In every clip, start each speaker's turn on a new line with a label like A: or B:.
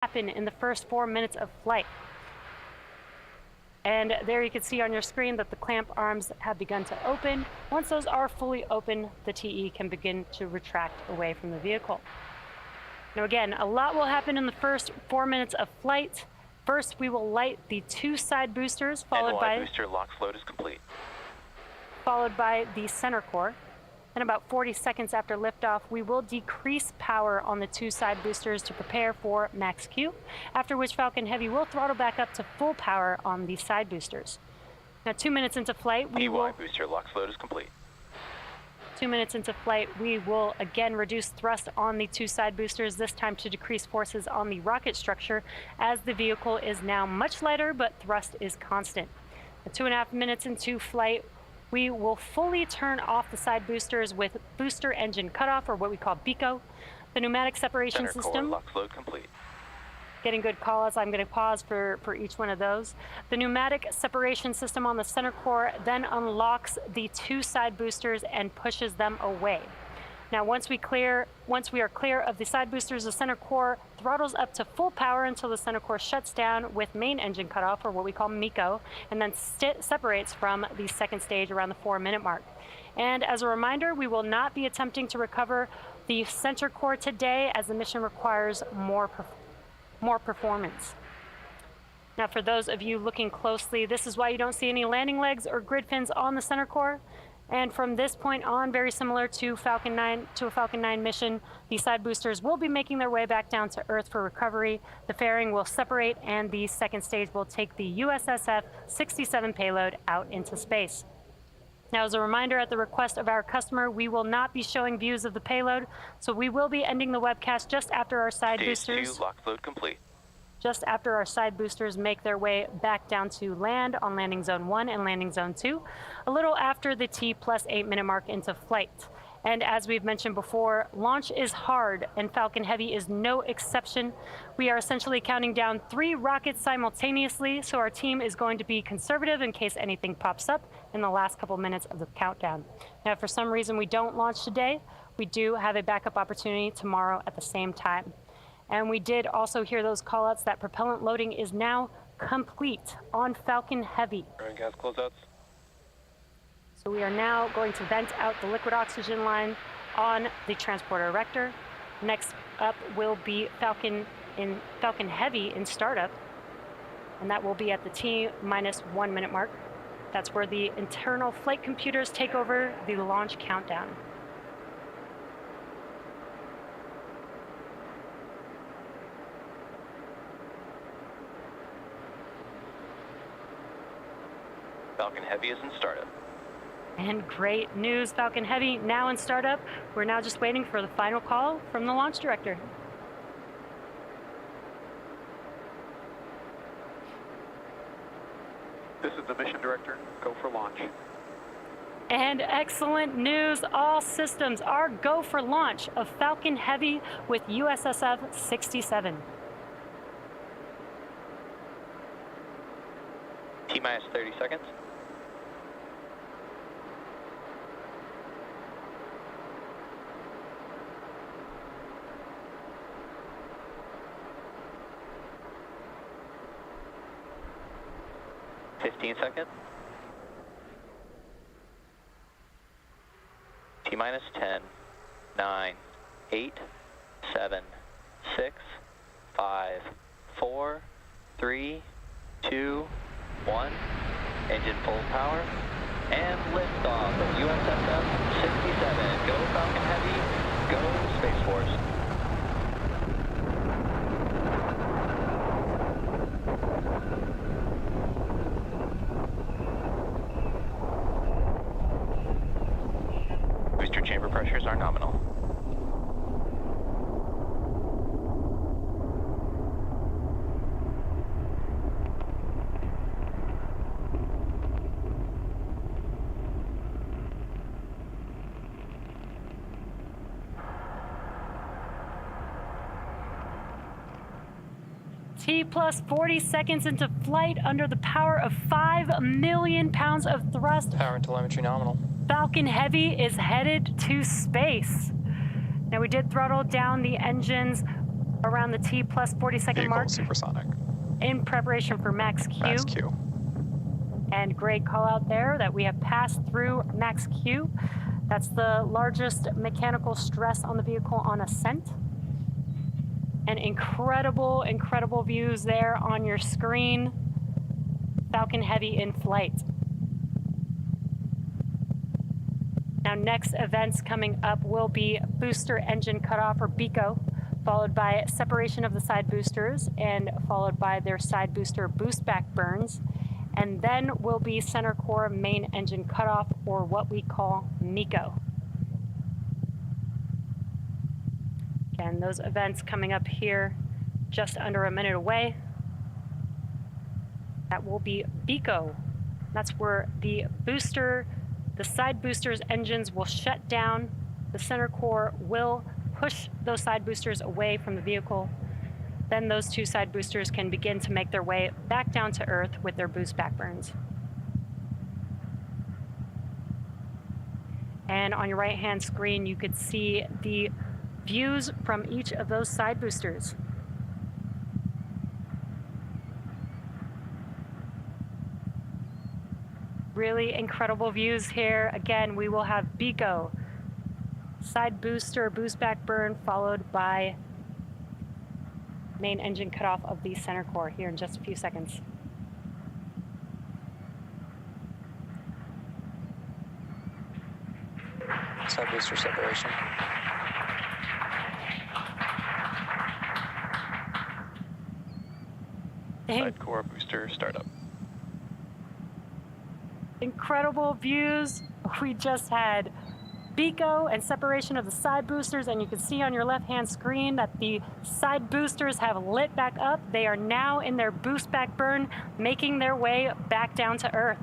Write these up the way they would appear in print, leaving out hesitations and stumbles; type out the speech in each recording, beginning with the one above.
A: happen in the first 4 minutes of flight. And there you can see on your screen that the clamp arms have begun to open. Once those are fully open, the TE can begin to retract away from the vehicle. Now again, a lot will happen in the first 4 minutes of flight. First, we will light the 2 side boosters, followed by
B: booster lock float is complete.
A: Followed by the center core. And about 40 seconds after liftoff, we will decrease power on the 2 side boosters to prepare for max Q, after which Falcon Heavy will throttle back up to full power on the side boosters. Now 2 minutes into flight, we will...
B: booster lock float is complete.
A: 2 minutes into flight, we will again reduce thrust on the 2 side boosters, this time to decrease forces on the rocket structure, as the vehicle is now much lighter, but thrust is constant. Now, 2.5 minutes into flight, we will fully turn off the side boosters with booster engine cutoff, or what we call BECO. The pneumatic separation
B: center
A: system.
B: Core lock float complete.
A: Getting good calls. I'm going to pause for each one of those. The pneumatic separation system on the center core then unlocks the 2 side boosters and pushes them away. Now, once we are clear of the side boosters, the center core throttles up to full power until the center core shuts down with main engine cutoff, or what we call MECO, and then separates from the second stage around the 4-minute mark. And as a reminder, we will not be attempting to recover the center core today, as the mission requires more performance. Now, for those of you looking closely, this is why you don't see any landing legs or grid fins on the center core. And from this point on, very similar to a Falcon 9 mission, the side boosters will be making their way back down to Earth for recovery. The fairing will separate, and the second stage will take the USSF-67 payload out into space. Now, as a reminder, at the request of our customer, we will not be showing views of the payload, so we will be ending the webcast just after our side boosters.
B: Stage 2 lock float complete.
A: Just after our side boosters make their way back down to land on landing zone 1 and landing zone 2, a little after the T+8 minute mark into flight. And as we've mentioned before, launch is hard, and Falcon Heavy is no exception. We are essentially counting down 3 rockets simultaneously, so our team is going to be conservative in case anything pops up in the last couple minutes of the countdown. Now, if for some reason we don't launch today, we do have a backup opportunity tomorrow at the same time. And we did also hear those callouts that propellant loading is now complete on Falcon Heavy.
B: Gas closeouts.
A: So we are now going to vent out the liquid oxygen line on the transporter erector. Next up will be Falcon Heavy in startup, and that will be at the T-1 minute mark. That's where the internal flight computers take over the launch countdown.
B: Falcon Heavy is in startup.
A: And great news, Falcon Heavy now in startup. We're now just waiting for the final call from the launch director.
C: This is the mission director. Go for launch.
A: And excellent news, all systems are go for launch of Falcon Heavy with USSF-67.
B: T-minus 30 seconds. Seconds. T-minus 10, 9, 8, 7, 6, 5, 4, 3, 2, 1. Engine full power. And liftoff of USSF-67. Go Falcon Heavy. Go Space Force. Booster chamber pressures are nominal.
A: T+40 seconds into flight under the power of 5 million pounds of thrust.
D: Power and telemetry nominal.
A: Falcon Heavy is headed to space. Now, we did throttle down the engines around the T plus 40-second
D: Vehicle
A: mark
D: supersonic.
A: in preparation for max Q.
D: Max Q.
A: And great call out there that we have passed through max Q. That's the largest mechanical stress on the vehicle on ascent. And incredible, incredible views there on your screen. Falcon Heavy in flight. Now next events coming up will be booster engine cutoff, or BECO, followed by separation of the side boosters and followed by their side booster boost back burns. And then will be center core main engine cutoff, or what we call MECO. Again, those events coming up here just under a minute away. That will be BECO. That's where the side boosters engines will shut down. The center core will push those side boosters away from the vehicle. Then those two side boosters can begin to make their way back down to Earth with their boost back burns. And on your right-hand screen, you could see the views from each of those side boosters. Really incredible views here. Again, we will have BECO, side booster, boost back burn, followed by main engine cutoff of the center core here in just a few seconds.
E: Side booster separation.
B: Side core booster startup.
A: Incredible views. We just had BECO and separation of the side boosters, and you can see on your left-hand screen that the side boosters have lit back up. They are now in their boost back burn, making their way back down to Earth.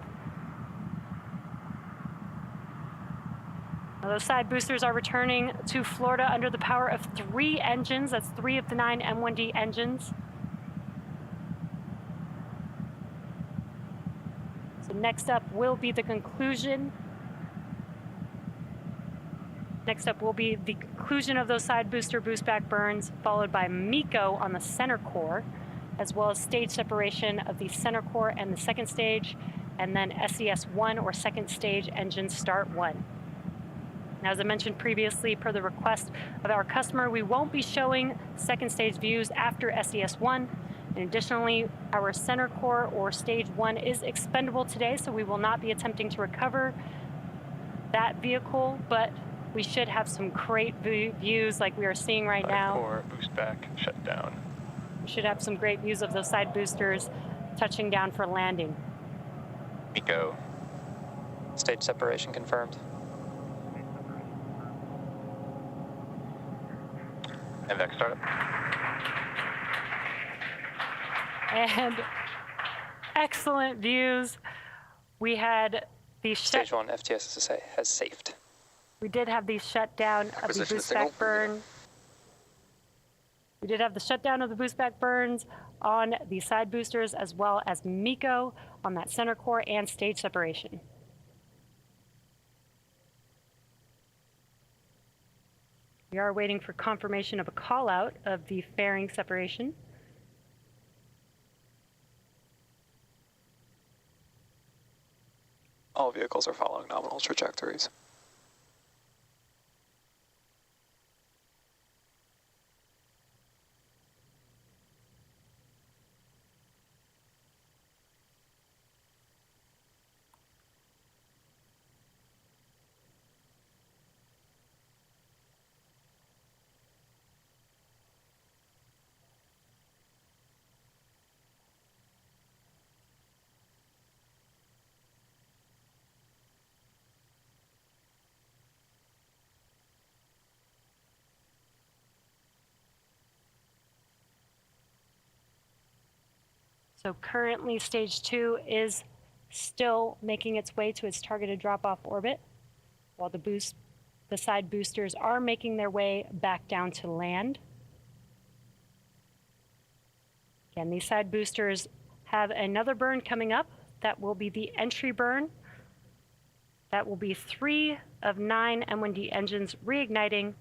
A: Now, those side boosters are returning to Florida under the power of 3 engines. That's 3 of the 9 M1D engines. So next up will be the conclusion. Next up will be the conclusion of those side booster boost back burns, followed by MECO on the center core, as well as stage separation of the center core and the second stage, and then SES-1, or second stage engine start 1. Now, as I mentioned previously, per the request of our customer, we won't be showing second stage views after SES-1. And additionally, our center core, or stage 1, is expendable today, so we will not be attempting to recover that vehicle, but we should have some great views like we are seeing right
B: Side
A: now.
B: core boost back shut down.
A: We should have some great views of those side boosters touching down for landing.
B: MECO.
E: Stage separation confirmed.
B: MVAC startup.
A: And excellent views. We had the
E: Stage 1 FTSSA has safed.
A: We did have the shutdown of the boost back burn. We did have the shutdown of the boost back burns on the side boosters, as well as MECO on that center core and stage separation. We are waiting for confirmation of a call out of the fairing separation.
D: All vehicles are following nominal trajectories.
A: So currently stage 2 is still making its way to its targeted drop-off orbit, while the side boosters are making their way back down to land. Again, these side boosters have another burn coming up. That will be the entry burn. That will be 3 of 9 M1D engines reigniting.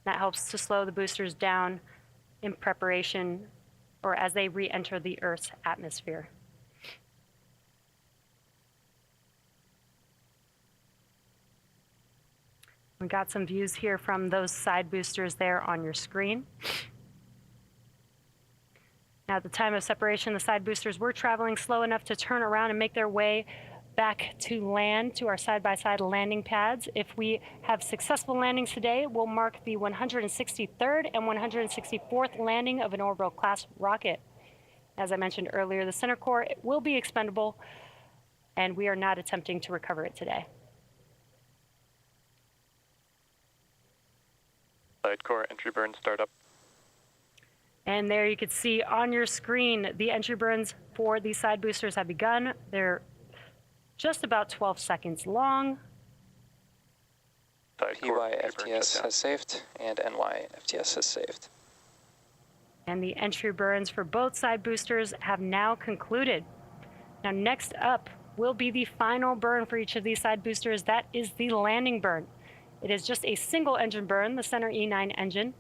A: That helps to slow the boosters down in preparation or as they re-enter the Earth's atmosphere. We got some views here from those side boosters there on your screen. Now, at the time of separation, the side boosters were traveling slow enough to turn around and make their way back to land, to our side-by-side landing pads. If we have successful landings today, we'll mark the 163rd and 164th landing of an orbital class rocket. As I mentioned earlier, the center core will be expendable, and we are not attempting to recover it today.
B: Side core entry burn startup.
A: And there you can see on your screen, the entry burns for these side boosters have begun. They're just about 12 seconds long.
B: Side core entry burn
E: PY-FTS
B: shut down.
E: has saved, and NY-FTS has saved.
A: And the entry burns for both side boosters have now concluded. Now, next up will be the final burn for each of these side boosters. That is the landing burn. It is just a single engine burn, the center E9 engine.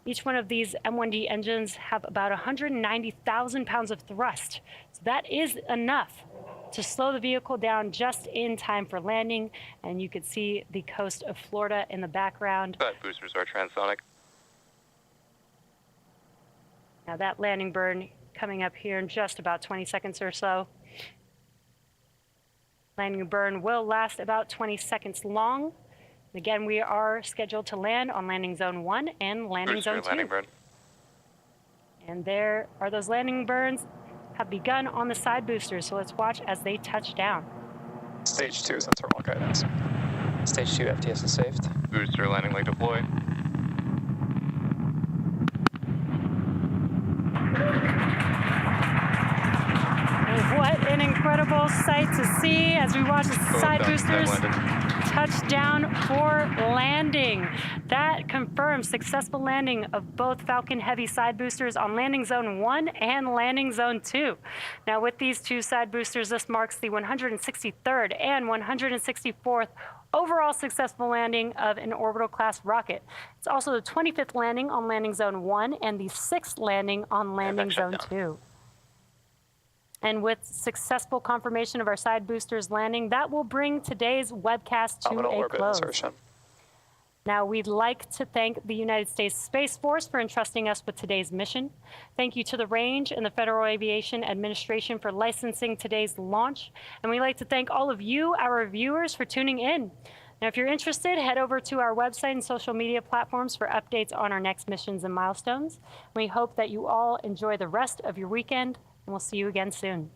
A: Each one of these M1D engines have about 190,000 pounds of thrust. So that is enough to slow the vehicle down just in time for landing. And you could see the coast of Florida in the background.
B: Side boosters are transonic.
A: Now that landing burn coming up here in just about 20 seconds or so. Landing burn will last about 20 seconds long. Again, we are scheduled to land on landing zone 1 and landing
B: Booster
A: zone 2.
B: landing burn.
A: And there are those landing burns have begun on the side boosters, so let's watch as they touch down.
D: Stage 2 is in thermal guidance.
E: Stage 2 FTS is saved.
B: Booster landing leg deployed.
A: And what an incredible sight to see as we watch the side boosters touch down for landing. That confirms successful landing of both Falcon Heavy side boosters on landing zone 1 and landing zone 2. Now, with these two side boosters, this marks the 163rd and 164th overall successful landing of an orbital class rocket. It's also the 25th landing on landing zone 1 and the 6th landing on landing zone 2. And with successful confirmation of our side boosters landing, that will bring today's webcast to
D: Nominal
A: a
D: orbit
A: close.
D: insertion.
A: Now, we'd like to thank the United States Space Force for entrusting us with today's mission. Thank you to the Range and the Federal Aviation Administration for licensing today's launch. And we'd like to thank all of you, our viewers, for tuning in. Now, if you're interested, head over to our website and social media platforms for updates on our next missions and milestones. We hope that you all enjoy the rest of your weekend, and we'll see you again soon.